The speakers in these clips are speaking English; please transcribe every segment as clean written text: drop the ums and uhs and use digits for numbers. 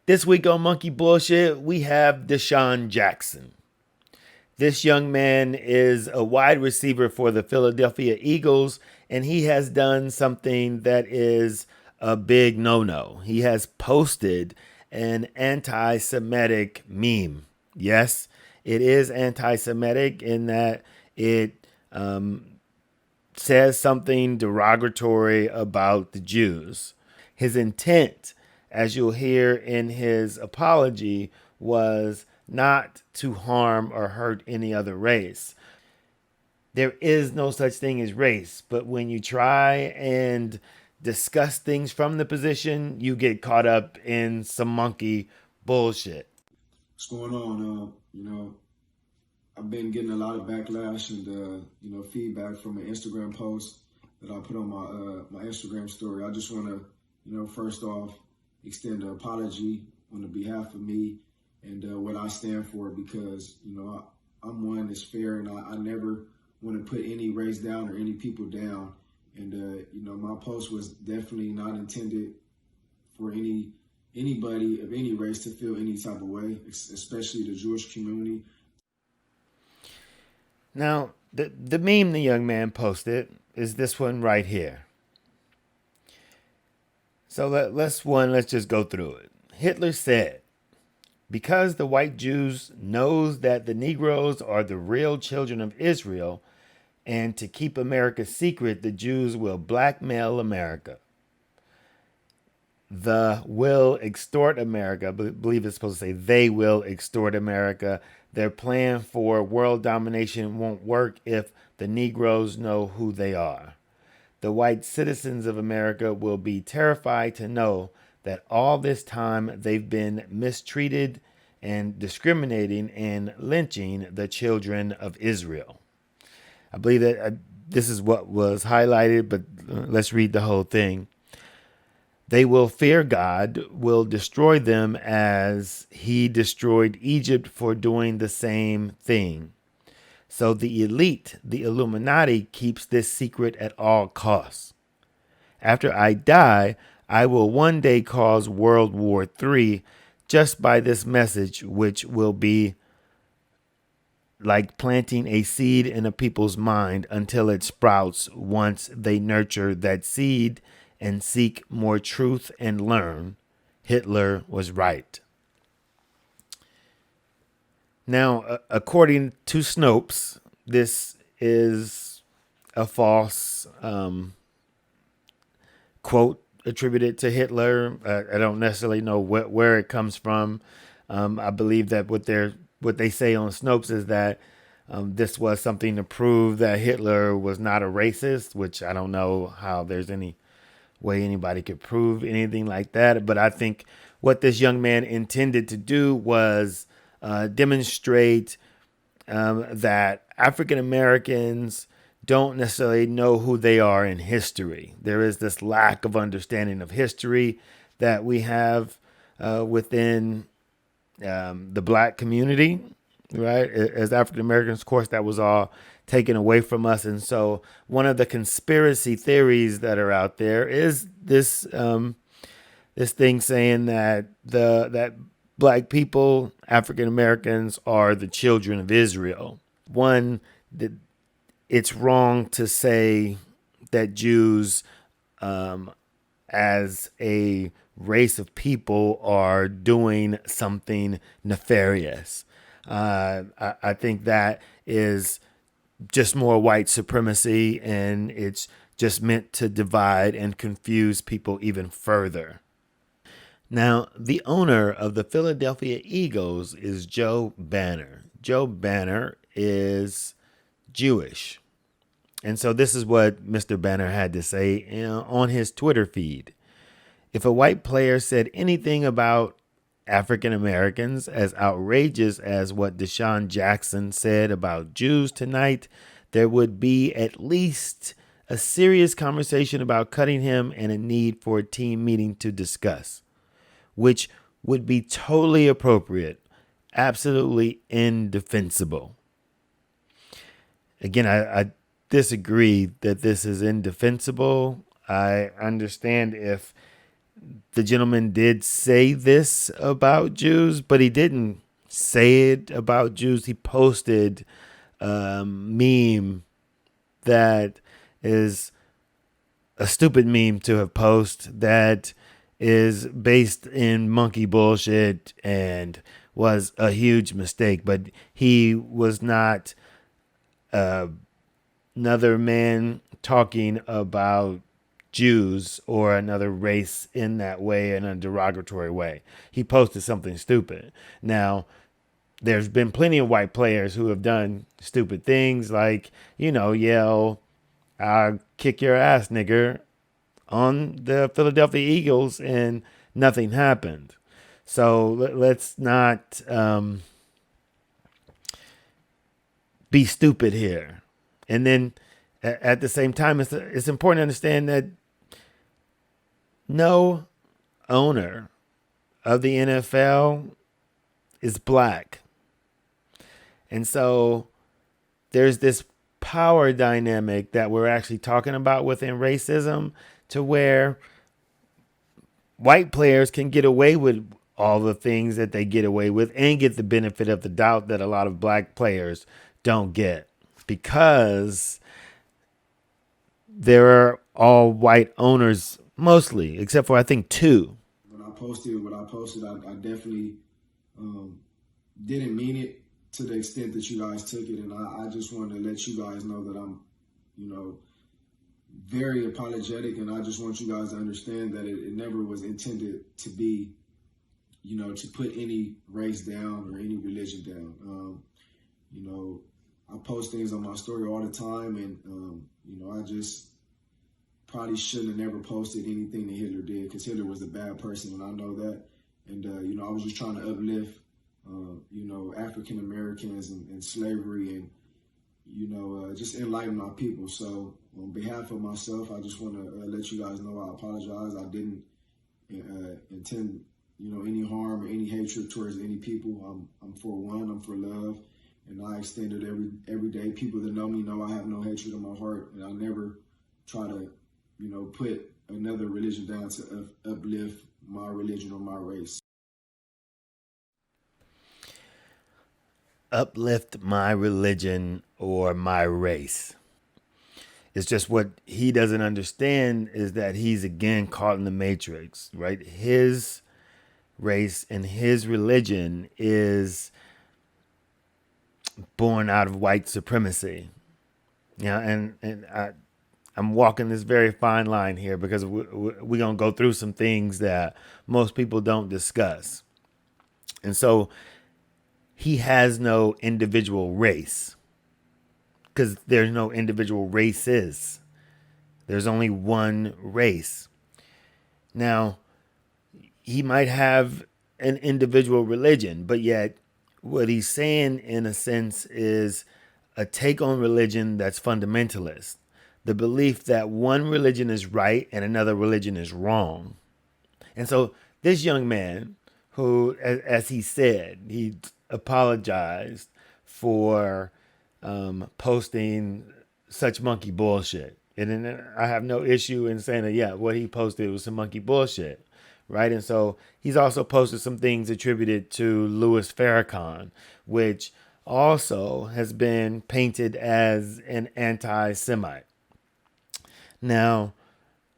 This week on Monkey Bullshit, we have DeSean Jackson. This young man is a wide receiver for the Philadelphia Eagles, and he has done something that is a big no-no. He has posted an anti-Semitic meme. Yes, it is anti-Semitic in that it says something derogatory about the Jews. His intent, as you'll hear in his apology, was not to harm or hurt any other race. There is no such thing as race, but when you try and discuss things from the position, you get caught up in some monkey bullshit. What's going on? I've been getting a lot of backlash and feedback from an Instagram post that I put on my Instagram story. I just want to, first off, extend an apology on the behalf of me and what I stand for, because I'm one that's fair, and I never want to put any race down or any people down. And my post was definitely not intended for anybody of any race to feel any type of way, especially the Jewish community. Now, the meme the young man posted is this one right here. So let's just go through it. Hitler said, because the white Jews knows that the Negroes are the real children of Israel, and to keep America secret, the Jews will blackmail America. The will extort America. I believe it's supposed to say they will extort America. Their plan for world domination won't work if the Negroes know who they are. The white citizens of America will be terrified to know that all this time they've been mistreated and discriminating and lynching the children of Israel. I believe that this is what was highlighted, but let's read the whole thing. They will fear God, will destroy them as he destroyed Egypt for doing the same thing. So the elite, the Illuminati, keeps this secret at all costs. After I die, I will one day cause World War III just by this message, which will be like planting a seed in a people's mind until it sprouts once they nurture that seed and seek more truth and learn. Hitler was right. Now, according to Snopes, this is a false quote attributed to Hitler. I don't necessarily know where it comes from. I believe that what they say on Snopes is that this was something to prove that Hitler was not a racist, which I don't know how there's any way anybody could prove anything like that. But I think what this young man intended to do was demonstrate that African Americans don't necessarily know who they are in history. There is this lack of understanding of history that we have within the black community, right? As African Americans, of course, that was all taken away from us. And so one of the conspiracy theories that are out there is this this thing saying that that black people, African Americans, are the children of Israel. One, that it's wrong to say that Jews, as a race of people, are doing something nefarious. I think that is just more white supremacy, and it's just meant to divide and confuse people even further. Now, the owner of the Philadelphia Eagles is Joe Banner. Joe Banner is Jewish. And so this is what Mr. Banner had to say on his Twitter feed. If a white player said anything about African Americans as outrageous as what DeSean Jackson said about Jews tonight, there would be at least a serious conversation about cutting him and a need for a team meeting to discuss, which would be totally appropriate, absolutely indefensible. Again, I disagree that this is indefensible. I understand if the gentleman did say this about Jews, but he didn't say it about Jews. He posted a meme that is a stupid meme to have posted that is based in monkey bullshit and was a huge mistake. But he was not another man talking about Jews or another race in that way, in a derogatory way. He posted something stupid. Now, there's been plenty of white players who have done stupid things like, yell, I'll kick your ass, nigger, on the Philadelphia Eagles, and nothing happened. So let's not be stupid here. And then at the same time, it's important to understand that no owner of the NFL is black. And so there's this power dynamic that we're actually talking about within racism, to where white players can get away with all the things that they get away with and get the benefit of the doubt that a lot of black players don't get, because there are all white owners mostly, except for I think two. I definitely didn't mean it to the extent that you guys took it, and I just wanted to let you guys know that I'm, very apologetic, and I just want you guys to understand that it never was intended to be, to put any race down or any religion down. I post things on my story all the time, and I just probably shouldn't have never posted anything that Hitler did, because Hitler was a bad person, and I know that. And I was just trying to uplift, African Americans and slavery, and just enlighten my people. So on behalf of myself, I just want to let you guys know I apologize. I didn't intend, any harm or any hatred towards any people. I'm for one. I'm for love, and I extend it every day. People that know me know I have no hatred in my heart, and I never try to, put another religion down to uplift my religion or my race. Uplift my religion or my race. It's just what he doesn't understand is that he's again caught in the matrix, right? His race and his religion is born out of white supremacy. I'm walking this very fine line here because we're going to go through some things that most people don't discuss. And so he has no individual race, because there's no individual races. There's only one race. Now, he might have an individual religion, but yet what he's saying, in a sense, is a take on religion that's fundamentalist. The belief that one religion is right and another religion is wrong. And so this young man, who, as he said, he apologized for posting such monkey bullshit. And then I have no issue in saying that, yeah, what he posted was some monkey bullshit, right? And so he's also posted some things attributed to Louis Farrakhan, which also has been painted as an anti-Semite. Now,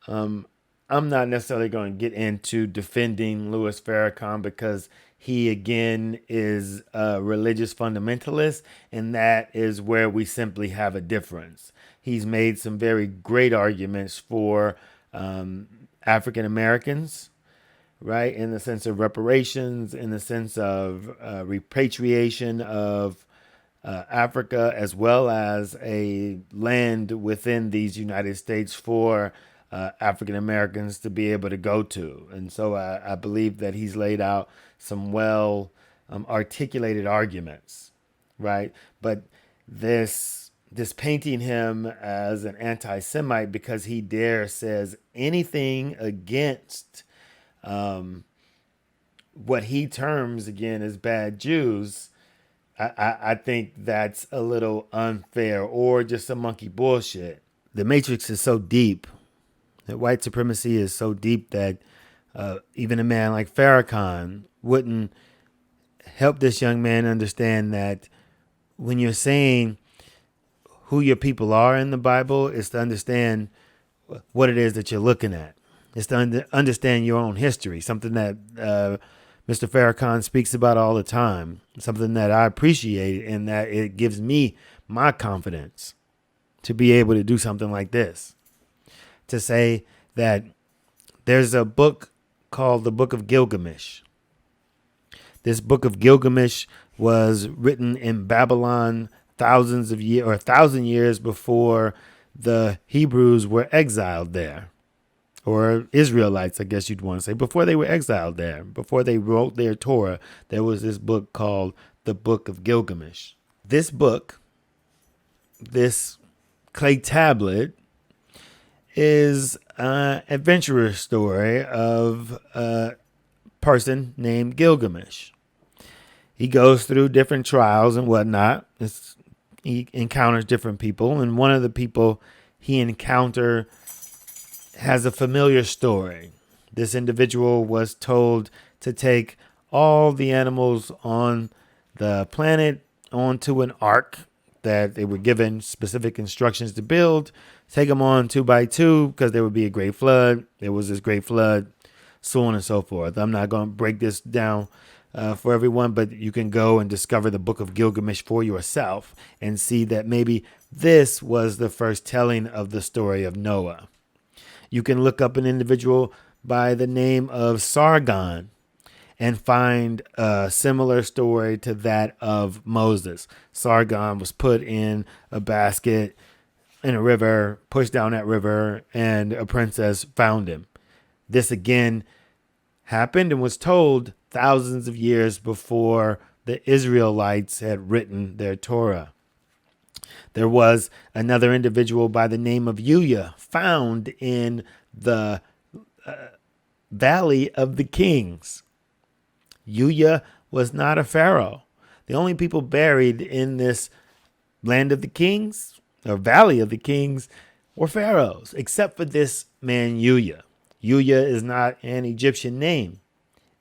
I'm not necessarily going to get into defending Louis Farrakhan, because he again is a religious fundamentalist, and that is where we simply have a difference. He's made some very great arguments for African Americans, right, in the sense of reparations, in the sense of repatriation of Africa, as well as a land within these United States for African Americans to be able to go to. And so I believe that he's laid out some well articulated arguments, right? But this painting him as an anti-Semite because he dare says anything against what he terms again as bad Jews, I think that's a little unfair, or just some monkey bullshit. The matrix is so deep That white supremacy is so deep that even a man like Farrakhan wouldn't help this young man understand that when you're saying who your people are in the Bible, is to understand what it is that you're looking at. It's to understand your own history, something that Mr. Farrakhan speaks about all the time, something that I appreciate, and that it gives me my confidence to be able to do something like this. To say that there's a book called the Book of Gilgamesh. This Book of Gilgamesh was written in Babylon thousands of years or 1,000 years before the Hebrews were exiled there, or Israelites, I guess you'd want to say, before they were exiled there, before they wrote their Torah. There was this book called the Book of Gilgamesh. This book, this clay tablet, is an adventurer story of a person named Gilgamesh. He goes through different trials and whatnot. He encounters different people, and one of the people he encountered has a familiar story. This individual was told to take all the animals on the planet onto an ark that they were given specific instructions to build, take them on 2 by 2 because there would be a great flood. There was this great flood, so on and so forth. I'm not going to break this down for everyone, but you can go and discover the Book of Gilgamesh for yourself and see that maybe this was the first telling of the story of Noah. You can look up an individual by the name of Sargon and find a similar story to that of Moses. Sargon was put in a basket in a river, pushed down that river, and a princess found him. This again happened and was told thousands of years before the Israelites had written their Torah. There was another individual by the name of Uya found in the Valley of the Kings. Uya was not a pharaoh. The only people buried in this land of the kings, or Valley of the Kings, were pharaohs, except for this man Uya. Uya is not an Egyptian name.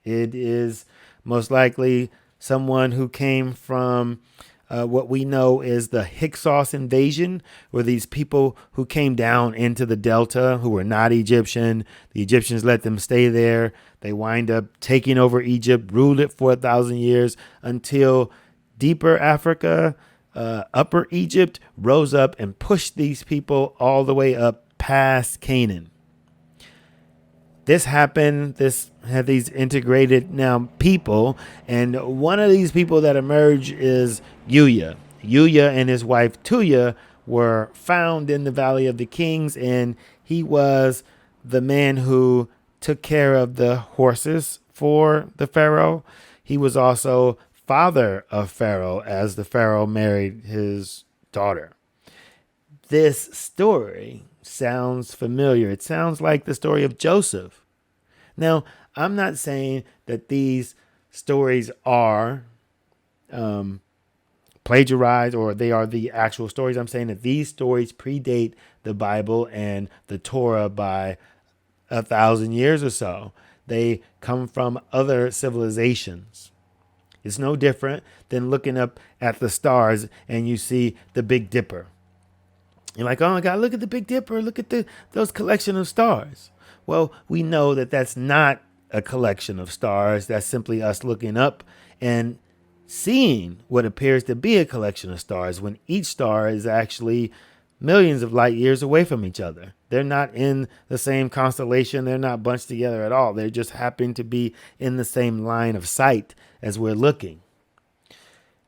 It is most likely someone who came from what we know is the Hyksos invasion, where these people who came down into the Delta who were not Egyptian, the Egyptians let them stay there. They wind up taking over Egypt, ruled it for 1,000 years until deeper Africa, upper Egypt rose up and pushed these people all the way up past Canaan. This happened. This had these integrated now people, and one of these people that emerged is Uya. Uya and his wife Tuya were found in the Valley of the Kings, and he was the man who took care of the horses for the Pharaoh. He was also father of Pharaoh, as the Pharaoh married his daughter. This story sounds familiar. It sounds like the story of Joseph. Now, I'm not saying that these stories are plagiarized or they are the actual stories. I'm saying that these stories predate the Bible and the Torah by 1,000 years or so. They come from other civilizations. It's no different than looking up at the stars and you see the Big Dipper. You're like, oh my God, look at the Big Dipper. Look at those collection of stars. Well, we know that that's not a collection of stars. That's simply us looking up and seeing what appears to be a collection of stars when each star is actually millions of light years away from each other. They're not in the same constellation. They're not bunched together at all. They just happen to be in the same line of sight as we're looking.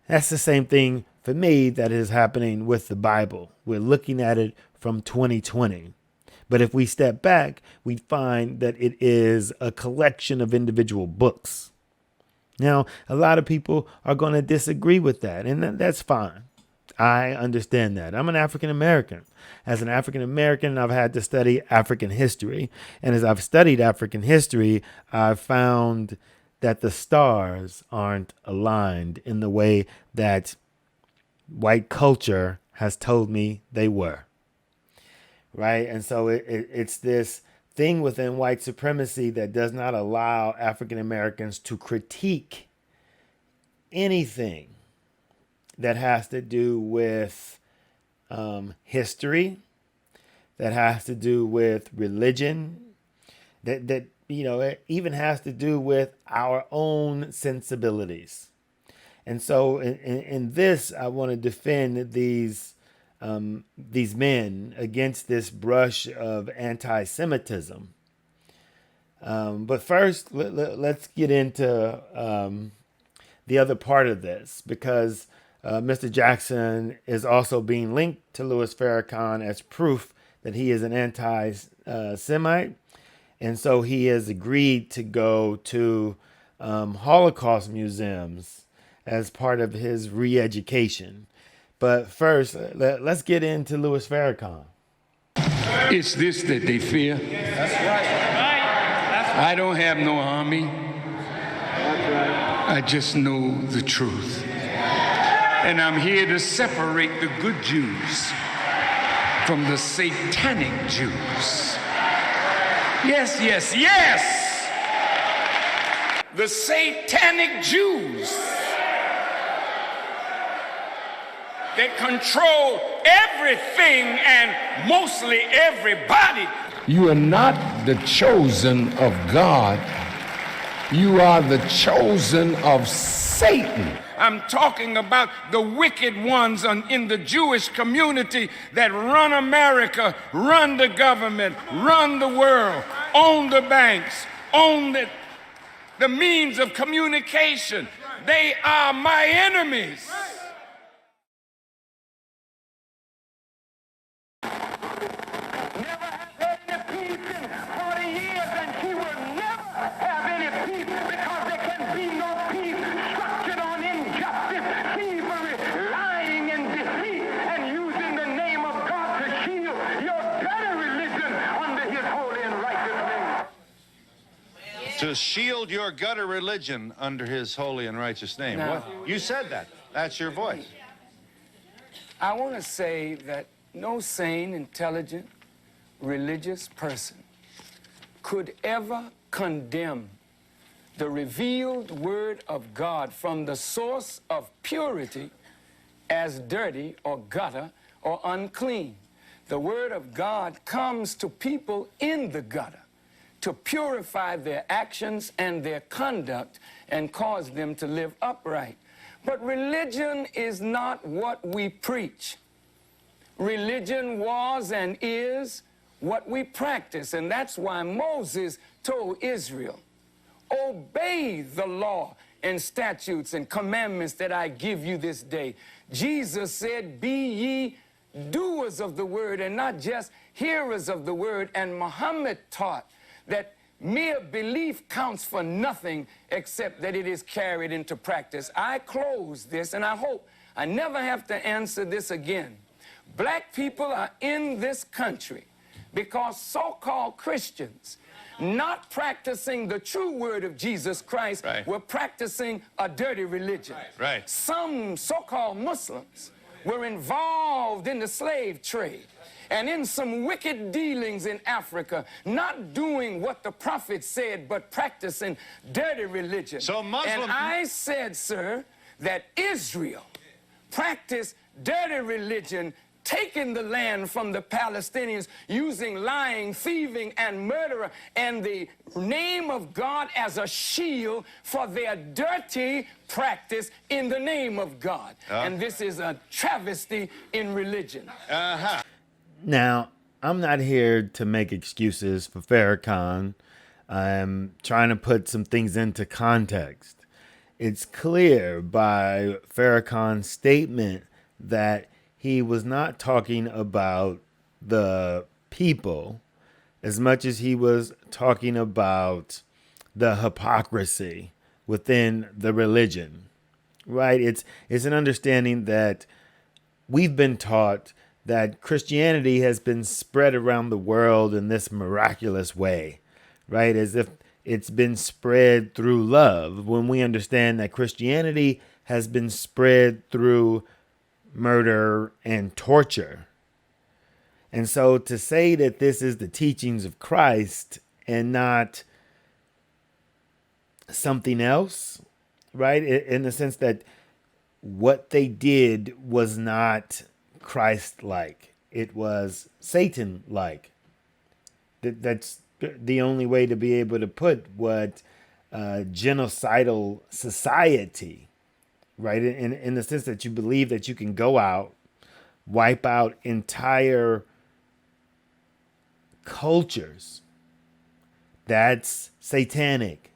That's the same thing for me that is happening with the Bible. We're looking at it from 2020. But if we step back, we find that it is a collection of individual books. Now, a lot of people are going to disagree with that, and that's fine. I understand that. I'm an African American. As an African American, I've had to study African history. And as I've studied African history, I've found that the stars aren't aligned in the way that white culture has told me they were. right? And so it's this thing within white supremacy that does not allow African Americans to critique anything that has to do with history, that has to do with religion, that it even has to do with our own sensibilities. And so in this, I want to defend these men against this brush of anti-Semitism. But first, let's get into the other part of this, because Mr. Jackson is also being linked to Louis Farrakhan as proof that he is an anti-Semite. And so he has agreed to go to Holocaust museums as part of his re-education. But first, let's get into Louis Farrakhan. It's this that they fear. That's right. I don't have no army. That's right. I just know the truth. And I'm here to separate the good Jews from the satanic Jews. Yes, yes, yes! The satanic Jews that control everything and mostly everybody. You are not the chosen of God. You are the chosen of Satan. I'm talking about the wicked ones in the Jewish community that run America, run the government, run the world, own the banks, own the means of communication. They are my enemies. To shield your gutter religion under his holy and righteous name. Now, What? You said that. That's your voice. I want to say that no sane, intelligent, religious person could ever condemn the revealed word of God from the source of purity as dirty or gutter or unclean. The word of God comes to people in the gutter to purify their actions and their conduct and cause them to live upright. But religion is not what we preach. Religion was and is what we practice, and that's why Moses told Israel, obey the law and statutes and commandments that I give you this day. Jesus said, be ye doers of the word and not just hearers of the word. And Muhammad taught that mere belief counts for nothing except that it is carried into practice. I close this, and I hope I never have to answer this again. Black people are in this country because so-called Christians, not practicing the true word of Jesus Christ, were practicing a dirty religion. Some so-called Muslims were involved in the slave trade and in some wicked dealings in Africa, not doing what the prophet said, but practicing dirty religion. So Muslim... And I said, sir, that Israel practiced dirty religion, taking the land from the Palestinians, using lying, thieving, and murder, and the name of God as a shield for their dirty practice in the name of God. And this is a travesty in religion. Now, I'm not here to make excuses for Farrakhan. I'm trying to put some things into context. It's clear by Farrakhan's statement that he was not talking about the people as much as he was talking about the hypocrisy within the religion, right? It's an understanding that we've been taught that Christianity has been spread around the world in this miraculous way, right? As if it's been spread through love, when we understand that Christianity has been spread through murder and torture. And so to say that this is the teachings of Christ and not something else, right? In the sense that what they did was not Christ-like. It was Satan-like. That's the only way to be able to put what genocidal society, right? In the sense that you believe that you can go out, wipe out entire cultures. That's satanic.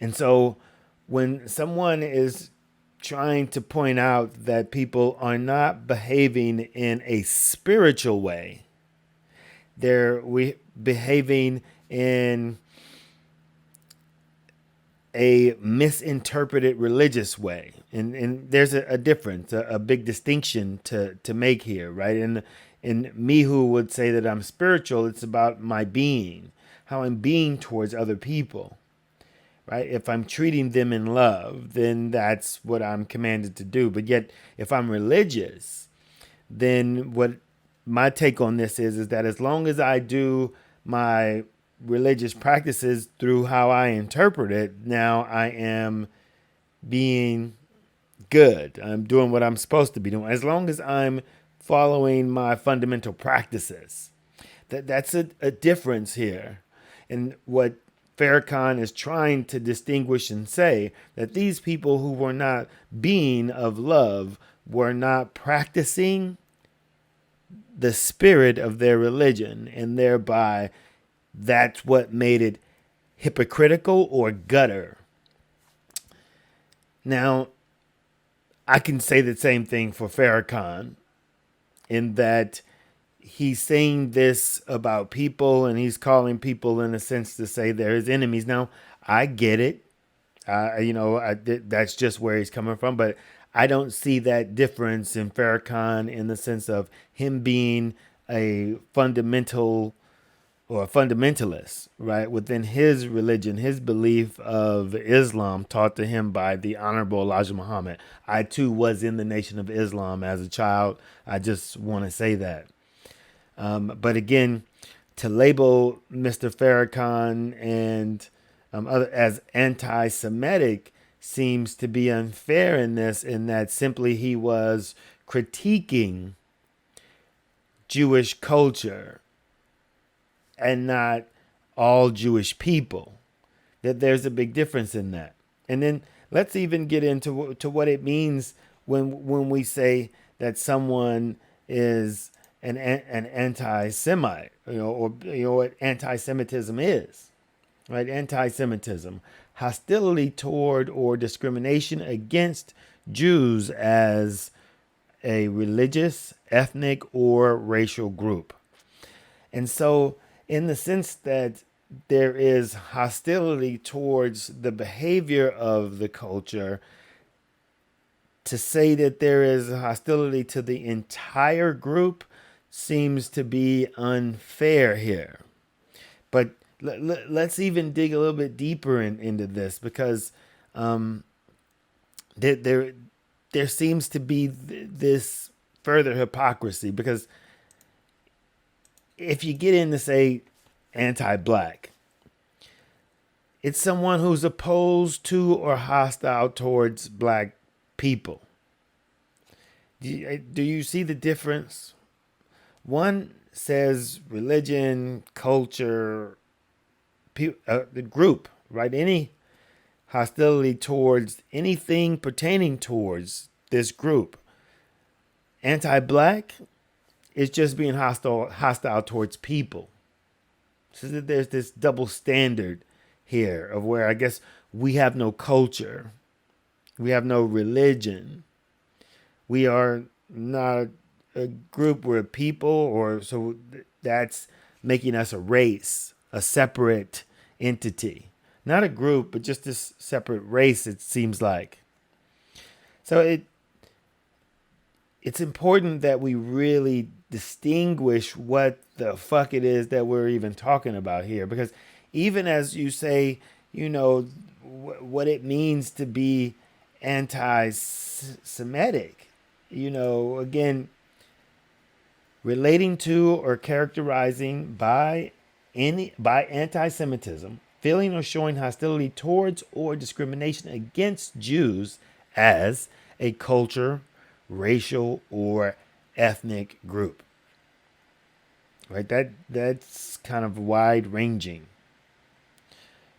And so when someone is trying to point out that people are not behaving in a spiritual way, they're behaving in a misinterpreted religious way. And there's a difference, a big distinction to make here, right? And me who would say that I'm spiritual, it's about my being, how I'm being towards other people, right? If I'm treating them in love, then that's what I'm commanded to do. But yet, if I'm religious, then what my take on this is that as long as I do my religious practices through how I interpret it, now I am being good. I'm doing what I'm supposed to be doing. As long as I'm following my fundamental practices. That's a difference here. And what Farrakhan is trying to distinguish and say that these people who were not being of love were not practicing the spirit of their religion, and thereby that's what made it hypocritical or gutter. Now, I can say the same thing for Farrakhan in that he's saying this about people and he's calling people in a sense to say they're his enemies. Now, I get it. That's just where he's coming from, but I don't see that difference in Farrakhan in the sense of him being a fundamental or a fundamentalist, right? Within his religion, his belief of Islam taught to him by the Honorable Elijah Muhammad. I too was in the Nation of Islam as a child. I just want to say that. But again, to label Mr. Farrakhan and other as anti-Semitic seems to be unfair in this, in that simply he was critiquing Jewish culture and not all Jewish people. That there's a big difference in that. And then let's even get into what it means when we say that someone is an anti-Semite, or what anti-Semitism is, right? Anti-Semitism, hostility toward or discrimination against Jews as a religious, ethnic, or racial group. And so, in the sense that there is hostility towards the behavior of the culture, to say that there is hostility to the entire group seems to be unfair here. But let's even dig a little bit deeper into this, because there seems to be this further hypocrisy, because if you get into, say, anti-black, it's someone who's opposed to or hostile towards black people. Do you see the difference? One says religion, culture, the group, right? Any hostility towards anything pertaining towards this group. Anti-black is just being hostile towards people. So there's this double standard here of where I guess we have no culture. We have no religion. We are not a group, we're a people, or so that's making us a race, a separate entity. Not a group, but just this separate race, it seems like. So it's important that we really distinguish what the fuck it is that we're even talking about here. Because even as you say, what it means to be anti-Semitic, again, relating to or characterizing by anti-Semitism, feeling or showing hostility towards or discrimination against Jews as a culture, racial, or ethnic group. Right? That's kind of wide ranging.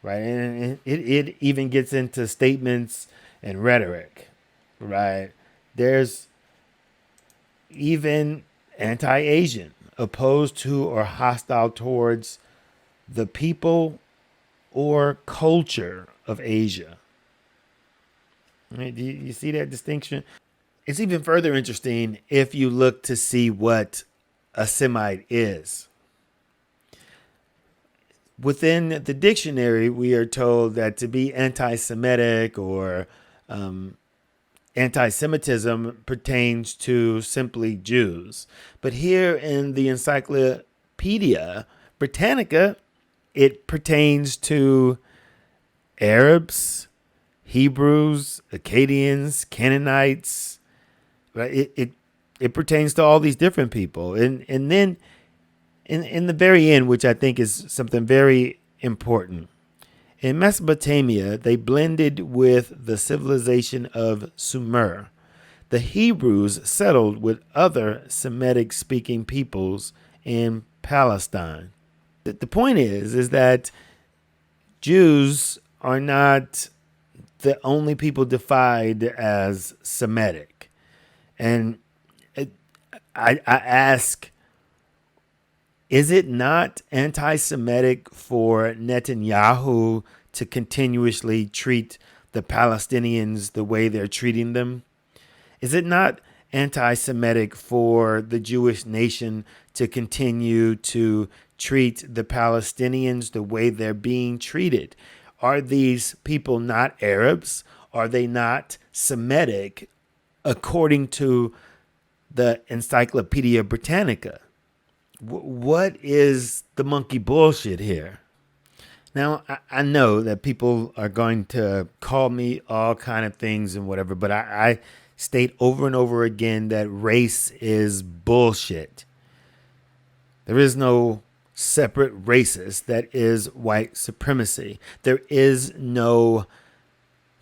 Right? And it even gets into statements and rhetoric. Right? There's even anti-Asian, opposed to or hostile towards the people or culture of Asia. Right? Do you see that distinction? It's even further interesting if you look to see what a Semite is. Within the dictionary, we are told that to be anti-Semitic or anti-Semitism pertains to simply Jews. But here in the Encyclopedia Britannica, it pertains to Arabs, Hebrews, Akkadians, Canaanites. Right? It pertains to all these different people. And then in the very end, which I think is something very important, in Mesopotamia, they blended with the civilization of Sumer. The Hebrews settled with other Semitic-speaking peoples in Palestine. The point is that Jews are not the only people defined as Semitic. And I ask, is it not anti-Semitic for Netanyahu to continuously treat the Palestinians the way they're treating them? Is it not anti-Semitic for the Jewish nation to continue to treat the Palestinians the way they're being treated? Are these people not Arabs? Are they not Semitic according to the Encyclopedia Britannica? What is the monkey bullshit here? Now, I know that people are going to call me all kind of things and whatever, but I state over and over again that race is bullshit. There is no separate racist that is white supremacy. There is no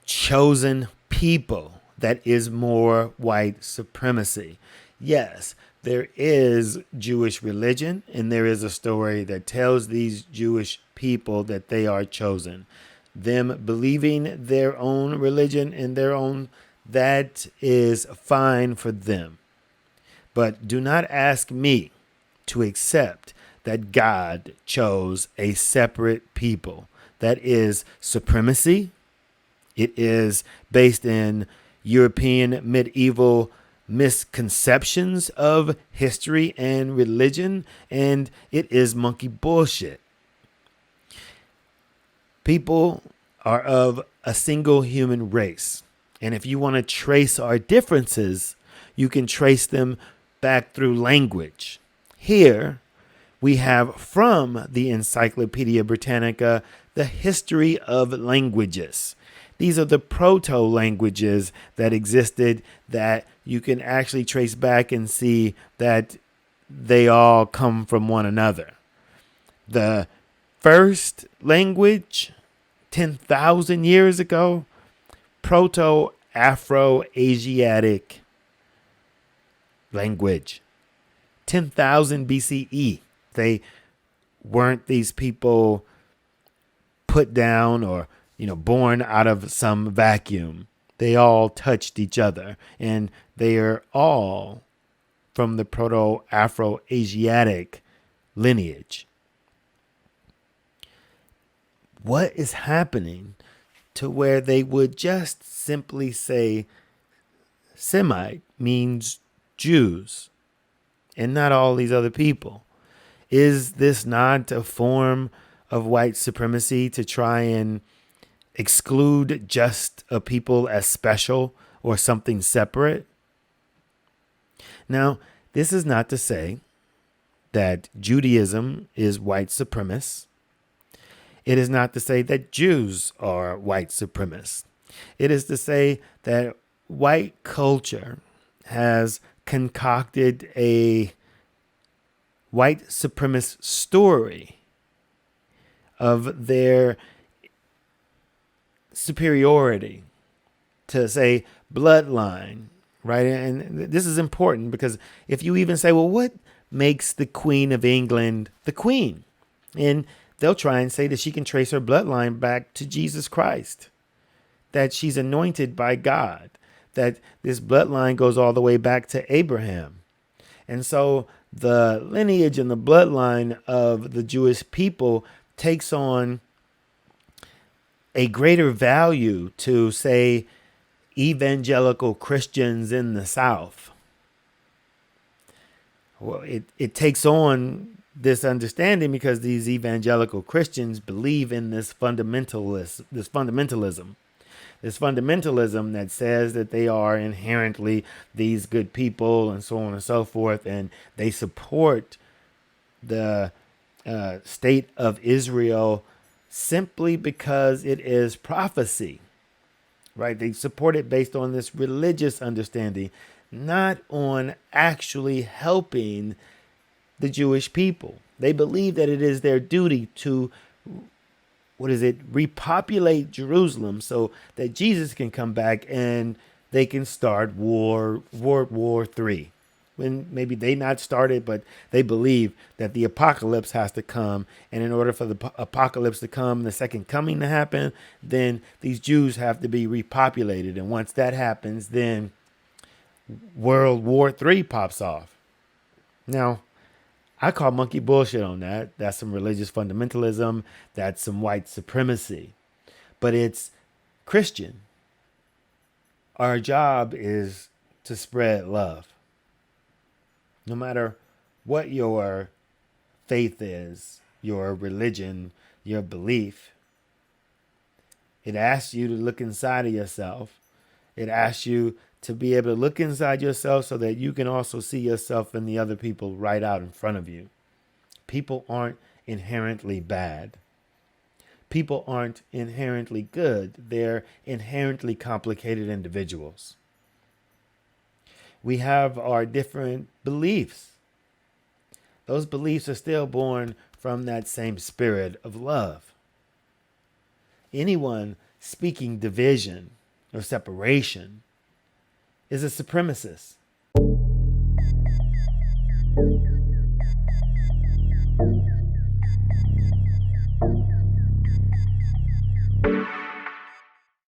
chosen people that is more white supremacy. Yes, there is Jewish religion, and there is a story that tells these Jewish people that they are chosen. Them believing their own religion and their own, that is fine for them. But do not ask me to accept that God chose a separate people. That is supremacy. It is based in European medieval misconceptions of history and religion, and it is monkey bullshit. People are of a single human race, and if you want to trace our differences, you can trace them back through language. Here we have from the Encyclopedia Britannica the history of languages. These are the proto-languages that existed that you can actually trace back and see that they all come from one another. The first language, 10,000 years ago, Proto-Afro-Asiatic language. 10,000 BCE. They weren't these people put down or born out of some vacuum. They all touched each other, and they are all from the Proto-Afro-Asiatic lineage. What is happening to where they would just simply say Semite means Jews and not all these other people? Is this not a form of white supremacy to try and exclude just a people as special or something separate? Now, this is not to say that Judaism is white supremacist. It is not to say that Jews are white supremacists. It is to say that white culture has concocted a white supremacist story of their superiority to, say, bloodline, right? And this is important because if you even say, well, what makes the Queen of England the Queen? And they'll try and say that she can trace her bloodline back to Jesus Christ, that she's anointed by God, that this bloodline goes all the way back to Abraham. And so the lineage and the bloodline of the Jewish people takes on a greater value to, say, evangelical Christians in the South. Well, it takes on this understanding because these evangelical Christians believe in this fundamentalism that says that they are inherently these good people and so on and so forth, and they support the state of Israel simply because it is prophecy, right? They support it based on this religious understanding, not on actually helping the Jewish people. They believe that it is their duty to, repopulate Jerusalem so that Jesus can come back and they can start World War III. When maybe they not started, but they believe that the apocalypse has to come. And in order for the apocalypse to come, the second coming to happen, then these Jews have to be repopulated. And once that happens, then World War III pops off. Now, I call monkey bullshit on that. That's some religious fundamentalism. That's some white supremacy. But it's Christian. Our job is to spread love. No matter what your faith is, your religion, your belief, it asks you to look inside of yourself. It asks you to be able to look inside yourself so that you can also see yourself in the other people right out in front of you. People aren't inherently bad. People aren't inherently good. They're inherently complicated individuals. We have our different beliefs. Those beliefs are still born from that same spirit of love. Anyone speaking division or separation is a supremacist.